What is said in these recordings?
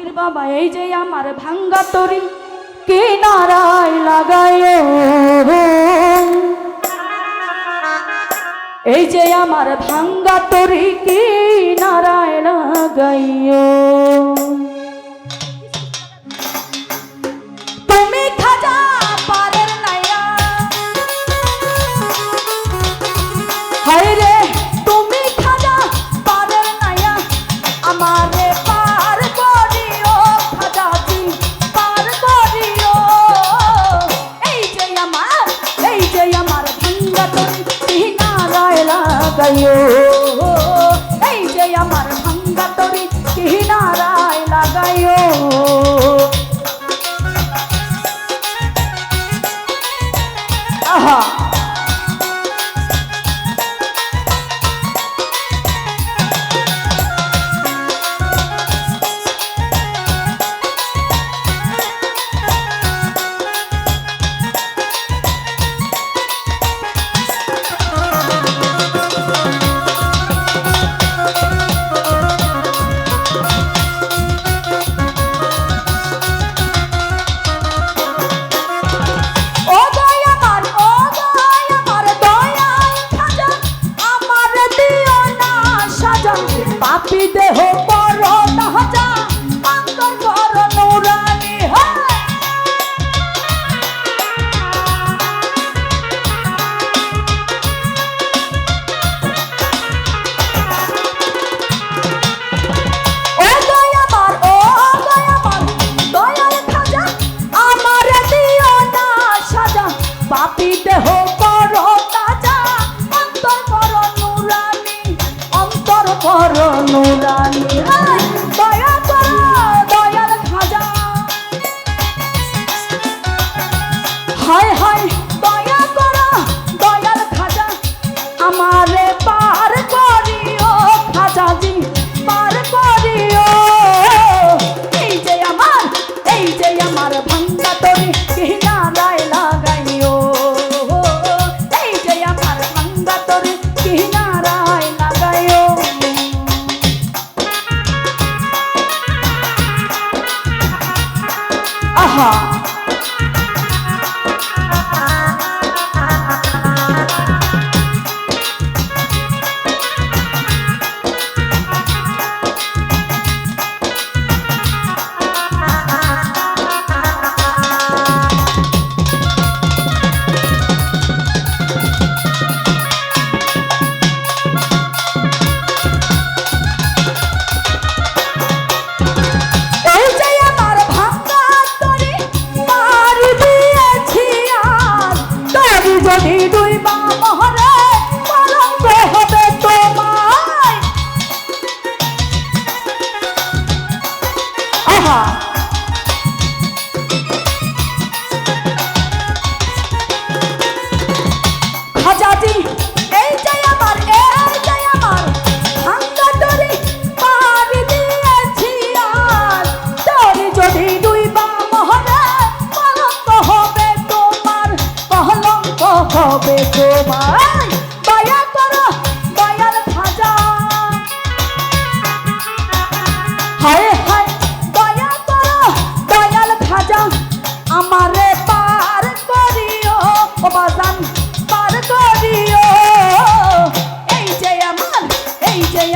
পীর বাবা এই যে আমার ভাঙ্গা তরি কিনারায় লাগাইও, এই যে আমার ভাঙ্গা তরি কিনারায় লাগাইও। তুমি খাজা পারের নাইয়া, হায় রে তুমি খাজা পারের নাইয়া, আমারে পার করিও খাজাজি পার করিও। এই যে আমার ভাঙ্গা তরি কিনারায় লাগাইও, এই যে আমার ভাঙ্গা তরি কিনারায় লাগাইও। আহা পাপি দেহ বড় তাজা অন্তর বড় নুরানি, ও দয়াবার দয়াল খাজা আমার দিও না সাজা। পাপি দেহ বড় তাজা অন্তর বড় নুরানি, অন্তর বড় নুরানি। দয়া করো দয়াল খাজা, হায় হায় দয়া করো দয়াল খাজা, আমারে পার করিও খাজাজি পার করিও। এই যে আমার ভাঙ্গা তরি কিনারায় লাগাইও, এই যে আমার ভাঙ্গা তরি কিনারায় লাগাইও। আহা যদি দুই বা মহরে কলঙ্ক হবে তোমায়। আহা খাজাজি এই যে আমার ভাঙ্গা তরি পার দিয়েছি আর, তরি যদি দুই বা মহরে কলঙ্ক হবে তোমার, কলঙ্ক হবে তোমার। দয়া করো দয়াল খাজা, হায় হায় দয়া করো দয়াল খাজা, আমারে পার করিও ও বাজান পার করিও। এই যে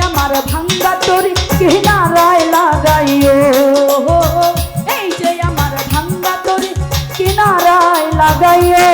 আমার ভাঙ্গা তরি কিনারায় লাগাইও, এই যে আমার ভাঙ্গা তরি কিনারায় লাগাইও।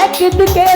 একদিকে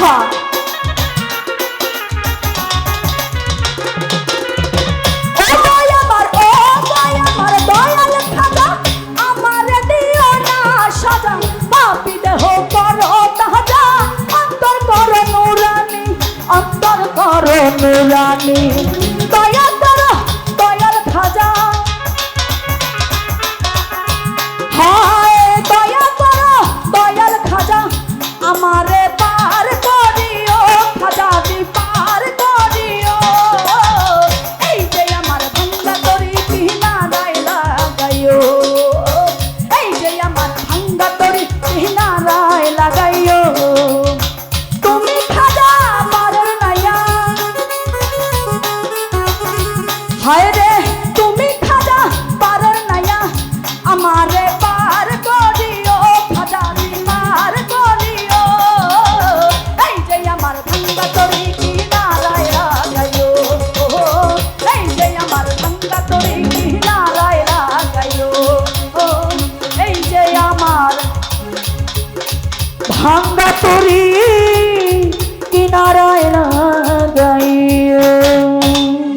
আহা নুরানি